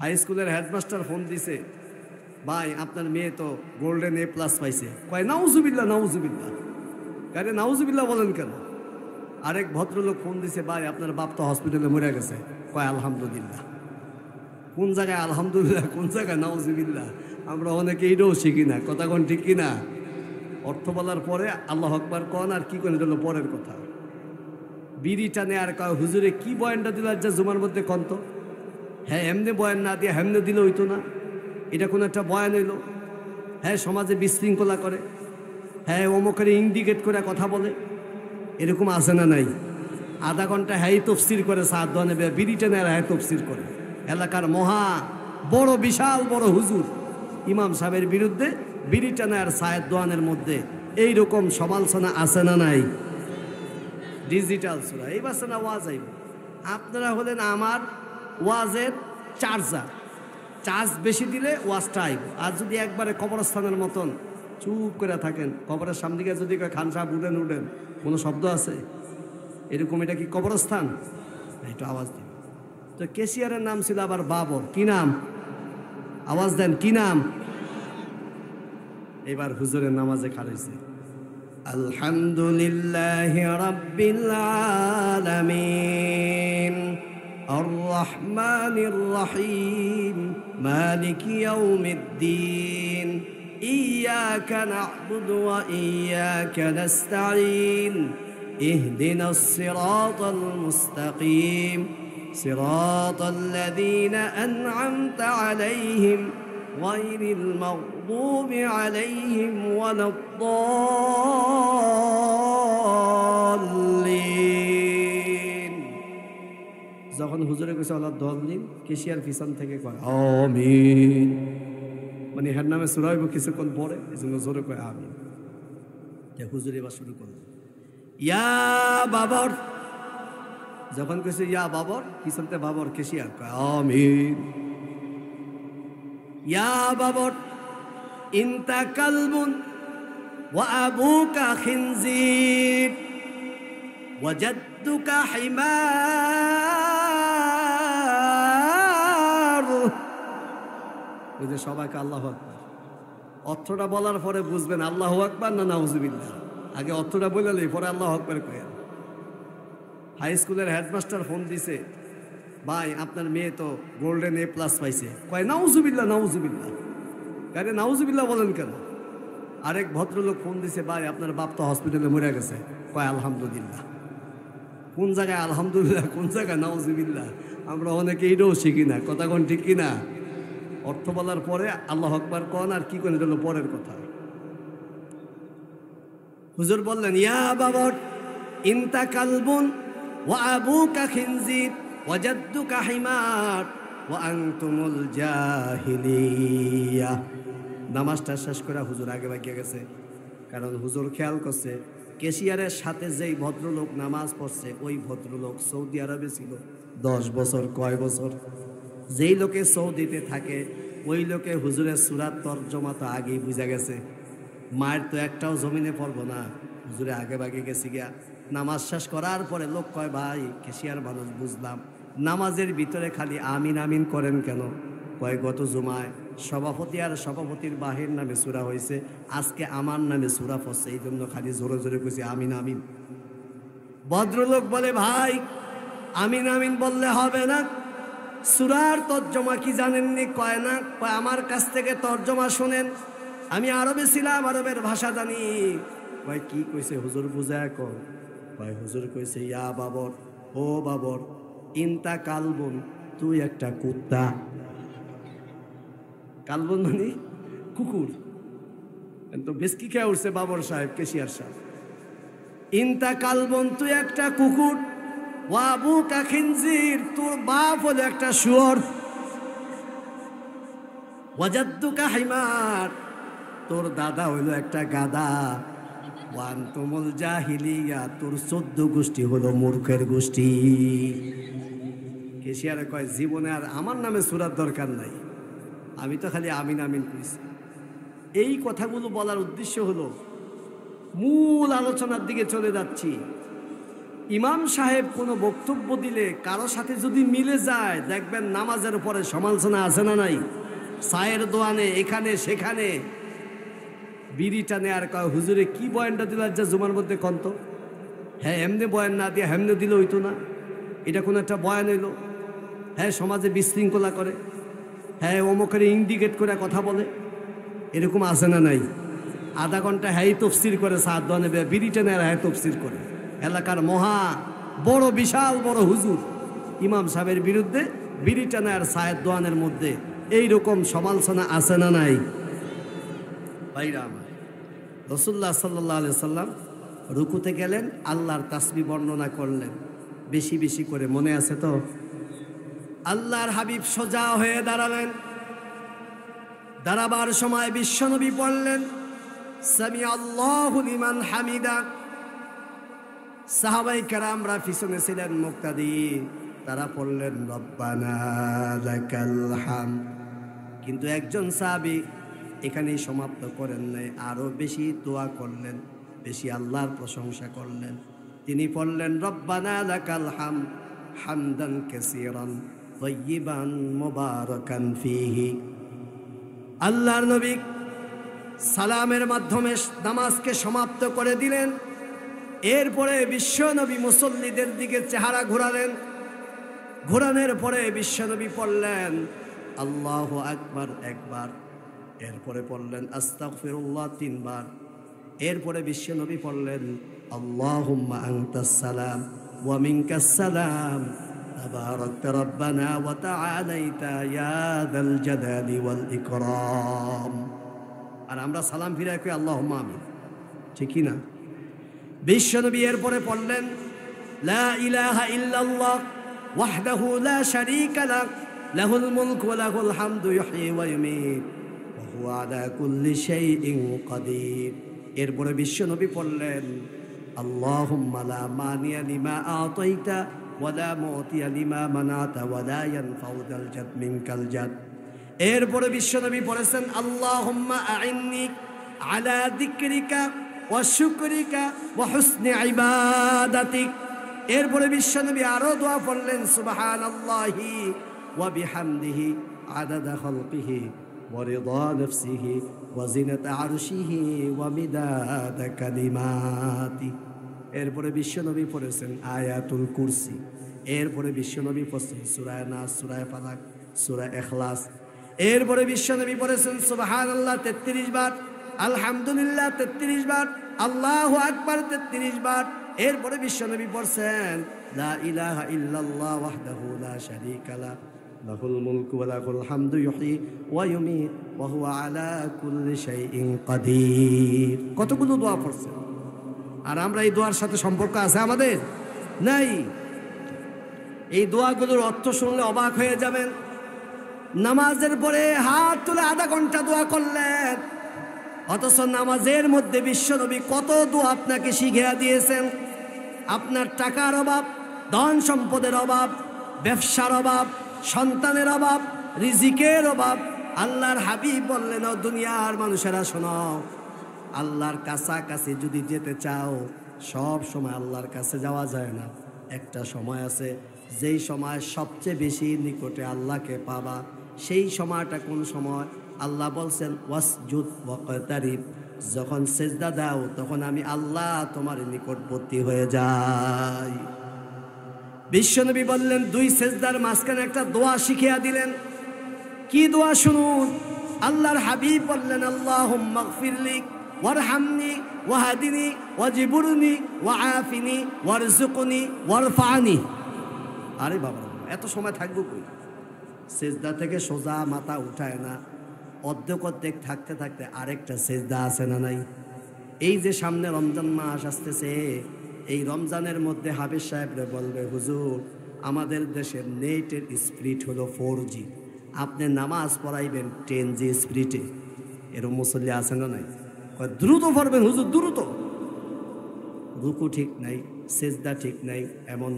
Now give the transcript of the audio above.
High স্কুলের headmaster phone দিছে, ভাই আপনার মেয়ে তো গোল্ডেন A+ পাইছে। কয় নাউজুবিল্লাহ নাউজুবিল্লাহ। আরে নাউজুবিল্লাহ বলেন কেন? আরেক ভদ্রলোক ফোন দিছে, ভাই আপনার বাপ তো হসপিটালে মরে গেছে। কয় আলহামদুলিল্লাহ। কোন জায়গায় আলহামদুলিল্লাহ, কোন জায়গায় নাউজুবিল্লাহ? আমরা অনেকে এইটাও শিখি না। কথা কোন ঠিক কিনা? অর্থ বলার পরে আল্লাহ আকবার কন আর কি করেন, এটা হলো পরের কথা। বিড়ি টানে আর কয় হুজুরে কি বয়ানটা দিল আজ জুমার মধ্যে কন্ত? হ্যাঁ এমনি বয়ান না দিয়ে হেমনে দিলে হইতো না? এটা কোনো একটা বয়ান হইল? হ্যাঁ সমাজে বিশৃঙ্খলা করে, হ্যাঁ অমুকের ইন্ডিকেট করে কথা বলে, এরকম আছে না নাই? আধা ঘন্টা হ্যাঁ তফসির করে, সাত দোয়ানে বিড়ি টেনে আর হ্যাঁ তফসির করে। এলাকার মহা বড় বিশাল বড় হুজুর ইমাম সাহেবের বিরুদ্ধে বিড়ি টানে আর সায়েদ দোয়ানের মধ্যে এইরকম সমালোচনা আছে না নাই? ডিজিটাল সুরা এই বাসে না ওয়াজ আইব। আপনারা হলেন আমার ওয়াজের চার্জার, চার্জ বেশি দিলে ওয়াজটা আইব। আর যদি একবারে কবরস্থানের মতন চুপ করে থাকেন, কবরের সামনে দিকে যদি খান সাহেব উঠেন উঠেন, কোনো শব্দ আছে এরকম? এটা কি কবরস্থান? একটু আওয়াজ দিন। তো কেসিয়ারের নাম ছিল আবার বাবর। কি নাম? আওয়াজ দেন, কি নাম? এবার হুজুরের নামাজে খাড়াইছে, আলহামদুলিল্লাহি রাব্বিল আলামিন আর রহমানির রহিম মালিকি ইয়াউমিদ্দিন ইয়াকা না'বুদু ওয়া ইয়াকা নাস্তাঈন ইহদিনাস সিরাতাল মুস্তাকিম সিরাতাল লাযীনা আন'আমতা আলাইহিম غير المغضوب عليهم ولا الضالين। যখন হুজুরে কইছে ওয়ালা দলিন, কেশিয়ার পিছন থেকে কয় আমিন, মানে এর নামে সূরা হইব কিছুক্ষণ পরে, এজন্য জোরে কয় আমিন। হুজুর এবার শুরু করল, ইয়া বাবর। যখন কইছে ইয়া বাবর, পিছন থেকে বাবর কেশিয়ার কয় আমিন। ইয়া বাবর ইনতা কালবুন ওয়া আবুকা খিনজির ওয়া জাদ্দুকা হিমার। ওই যে সবাইকে আল্লাহু আকবার। অর্থটা বলার পরে বুঝবেন আল্লাহু আকবার না নাউজুবিল্লাহ। আগে অর্থটা বললেই পরে আল্লাহু আকবার কয়েন। হাই স্কুলের হেডমাস্টার ফোন দিছে, ভাই আপনার মেয়ে তো গোল্ডেন A+ পাইছে। কয় নাউজুবিল্লাহ নাউজুবিল্লাহ। আরে নাউজুবিল্লাহ বলেন কেন? আরেক ভদ্রলোক ফোন দিছে, ভাই আপনার বাপ তো হসপিটালে মরে গেছে। কয় আলহামদুলিল্লাহ। কোন জায়গায় আলহামদুলিল্লাহ, কোন জায়গায় নাউজুবিল্লাহ? আমরা অনেকে এইটাও শিখি না। কথা কোন ঠিক কিনা? অর্থ বলার পরে আল্লাহু আকবার কন আর কি করেন, এটা হলো পরের কথা। হুজুর বললেন, ইয়া বাবর ইনতা কালবুন ওয়া আবুকা খিনজির ওয়া জাদ্দুকা হিমার ওয়া আনতুমুল জাহিলিয়া। নামাজটা শেষ করে হুজুর আগে বাগিয়ে গেছে, কারণ হুজুর খেয়াল করছে কেশিয়ারের সাথে যেই ভদ্রলোক নামাজ পড়ছে ওই ভদ্রলোক সৌদি আরবে ছিল 10 বছর। কয় বছর? যেই লোকে সৌদিতে থাকে ওই লোকে হুজুরের সূরার তর্জমা তো আগেই বুঝা গেছে। মায়ের তো একটাও জমিনে পড়বো না, হুজুরে আগে বাগে গেছি গিয়া। নামাজ শেষ করার পরে লোক কয়, ভাই কেশিয়ার মানুষ বুঝলাম, নামাজের ভিতরে খালি আমিন আমিন করেন কেন? কয় গত জুমায় সভাপতি আর সভাপতির বাহির নামে সূরা হয়েছে, আজকে আমার নামে সূরা পড়ছে, এই জন্য খালি জোরে জোরে কইছি আমিন আমিন। ভদ্রলোক বলে, ভাই আমিন আমিন বললে হবে না, সূরার তর্জমা কি জানেননি? কয় না। কয় আমার কাছ থেকে তর্জমা শুনেন, আমি আরবে ছিলাম, আরবের ভাষা জানি। কয় কি কইছে হুজুর বুঝায় কর। কয় হুজুর কইছে, ইয়া বাবর, ও বাবর ইনতা কালবুন, তুই একটা কুত্তা। কালবুন মানে কুকুর। তো বেশকি খেয়ে উঠছে বাবর সাহেব, কেশিয়ার সাহেব। ইনতা কালবুন, তুই একটা কুকুর। ওয়া আবুকা খিনজির, তোর বাপ হলো একটা শুয়োর। ওয়া জাদ্দুকা হিমার, তোর দাদা হইলো একটা গাদা। ওয়া আনতুমুল জাহিলিয়া, তোর 14 গোষ্ঠী হলো মূর্খের গোষ্ঠী। কেশিয়ারে কয়, জীবনে আর আমার নামে সূরার দরকার নাই, আমি তো খালি আমিন আমিন কইছি। এই কথাগুলো বলার উদ্দেশ্য হলো, মূল আলোচনার দিকে চলে যাচ্ছি। ইমাম সাহেব কোনো বক্তব্য দিলে কারো সাথে যদি মিলে যায়, দেখবেন নামাজের পরে সমালোচনা আছে না নাই? চায়ের দোয়ানে এখানে সেখানে বিড়ি টানে আর কয় হুজুরে কি বয়ানটা দিল যা জুমার মধ্যে কন্ত। হ্যাঁ, এমনি বয়ান না দিয়ে হেমনে দিলে হইতো না, এটা কোনো একটা বয়ান হইল। হ্যাঁ, সমাজে বিশৃঙ্খলা করে। হ্যাঁ, অমুকের ইন্ডিকেট করে কথা বলে, এরকম আছে না নাই? আধা ঘন্টা হ্যাঁ তফসির করে, সাত দোয়ানে বিড়ি টানে আর হ্যাঁ তফসির করে। এলাকার মহা বড় বিশাল বড় হুজুর ইমাম সাহেবের বিরুদ্ধে বিড়ি টানে আর সায়ের দোয়ানের মধ্যে এইরকম সমালোচনা আছে না নাই? ভাইরা আমার, রাসূলুল্লাহ সাল্লাল্লাহু আলাইহি সাল্লাম রুকুতে গেলেন, আল্লাহর তাসবিহ বর্ণনা করলেন বেশি বেশি করে, মনে আছে তো? আল্লাহর হাবিব সোজা হয়ে দাঁড়ালেন, দাঁড়াবার সময় বিশ্বনবী পড়লেন সামি আল্লাহু লিমান হামিদা। সাহাবায়ে কেরামরা পিছনে ছিলেন মুক্তাদি, তারা পড়লেন রব্বানা লাকাল হামদ। কিন্তু একজন সাহাবী এখানেই সমাপ্ত করেন নাই, আরো বেশি দোয়া করলেন, বেশি আল্লাহর প্রশংসা করলেন। তিনি পড়লেন রব্বানা লাকাল হামদ হামদান কাসীরান তাইয়িবান মুবারাকান ফীহি। আল্লাহর নবী সালামের মাধ্যমে নামাজকে সমাপ্ত করে দিলেন। এরপরে বিশ্বনবী মুসল্লিদের দিকে চেহারা ঘোরালেন, ঘোরানোর পরে বিশ্বনবী পড়লেন আল্লাহু আকবার একবার, এরপরে পড়লেন আস্তাগফিরুল্লাহ তিনবার, এরপরে বিশ্বনবী পড়লেন আল্লাহুম্মা আনতাস সালাম ওয়া মিনকাস সালাম তাবারাকতা রাব্বানা ওয়া তাআলাইতা ইয়া যাল জালালি ওয়াল ইকরাম। আর আমরা সালাম ফিরাই কই আল্লাহুম্মা আমিন, ঠিক কি না? বিশ্বনবী এরপরে পড়লেন লা ইলাহা ইল্লাল্লাহ ওয়াহদাহু লা শারীকা লাহ লাহুল মুলকু ওয়া লাহুল হামদু ইহয়ী ওয়া ইউমীত ওয়া হুয়া আলা কুল্লি শাইইন কাদির। এরপরে বিশ্বনবী পড়লেন আল্লাহুম্মা লা মানিয়া লিমা আতাইতা ওয়া লা মুতিয়া লিমা মানাতা ওয়া লা ইয়ানফাউ যাল জাদ মিনকাল জাদ। এরপরে বিশ্বনবী পড়েছেন আল্লাহুম্মা আইন্নি আলা যিকরিকা ওয়া শুকরিকা ওয়া হুসনি ইবাদাতিক। এরপরে বিশ্বনবী আরো দোয়া পড়লেন সুবহানাল্লাহি ওয়া বিহামদিহি আদাদা খালকিহি ওয়া রিদা নাফসিহি ওয়া জিনাতা আরশিহি ওয়া মিদাদা কালিমাতি। এরপরে বিশ্বনবী পড়েছেন আয়াতুল কুরসি। এরপরে বিশ্বনবী পড়েছেন সূরা নাস, সূরা ফালাক, সূরা ইখলাস। এরপরে বিশ্বনবী পড়েছেন সুবহানাল্লাহ 33 বার, আলহামদুলিল্লাহ 33 বার, আল্লাহু আকবার 33 বার। এরপরে বিশ্বনবী পড়ছেন লা ইলাহা ইল্লাল্লাহ ওয়াহদাহু লা শারীকা লাহ লাহুল মুলকু ওয়া লাহুল হামদু ইহয়ী ওয়া ইউমীত ওয়া হুয়া আলা কুল্লি শাইইন কাদির। কতগুলো দোয়া পড়ছেন, আর আমরা এই দোয়ার সাথে সম্পর্ক আছে আমাদের? নাই। এই দোয়াগুলোর অর্থ শুনলে অবাক হয়ে যাবেন। নামাজের পরে হাত তুলে আধা ঘন্টা দোয়া করলেন, অথচ নামাজের মধ্যে বিশ্বনবী কত দোয়া আপনাকে শিখিয়ে দিয়েছেন। আপনার টাকার অভাব, ধন সম্পদের অভাব, ব্যবসার অভাব, সন্তানের অভাব, রিজিকের অভাব, আল্লাহর হাবিব বললেন ও দুনিয়ার মানুষেরা শোনো, আল্লাহর কাছাকাছি যদি যেতে চাও, সব সময় আল্লাহর কাছে যাওয়া যায় না। একটা সময় আছে যেই সময় সবচেয়ে বেশি নিকটে আল্লাহকে পাবা। সেই সময়টা কোন সময়? আল্লাহ বলছেন ওয়াসজুদ ওয়াকতারিব, যখন সেজদা দাও তখন আমি আল্লাহ তোমার নিকটবর্তী হয়ে যাই। বিশ্বনবী বললেন, দুই সেজদার মাঝখানে একটা দোয়া শিখিয়ে দিলেন। কি দোয়া শুনুন। আল্লাহর হাবিব বললেন আল্লাহুম্মা গফিরলি ওয়ারহামনি ওয়াহদিনি ওয়াজিবুরনি ওয়াআফিনি ওয়ারযুকনি ওয়ারফানি। আরে বাবা, এত সময় থাকবো কই? সেজদা থেকে সোজা মাথা উঠায় না, অর্ধেক অর্ধেক থাকতে থাকতে আরেকটা সেজদা আছে না নাই? এই যে সামনে রমজান মাস আসতেছে, এই রমজানের মধ্যে হাফেজ সাহেবরা বলবে হুজুর আমাদের দেশের নেটের স্পিড হলো 4G, আপনি নামাজ পড়াইবেন 10G স্পিডে। এরকম মুসল্লি আছে না নাই? দ্রুত পড়বেন হুজুর, দ্রুত। রুকু ঠিক নাই, সেজদা ঠিক নাই, এমন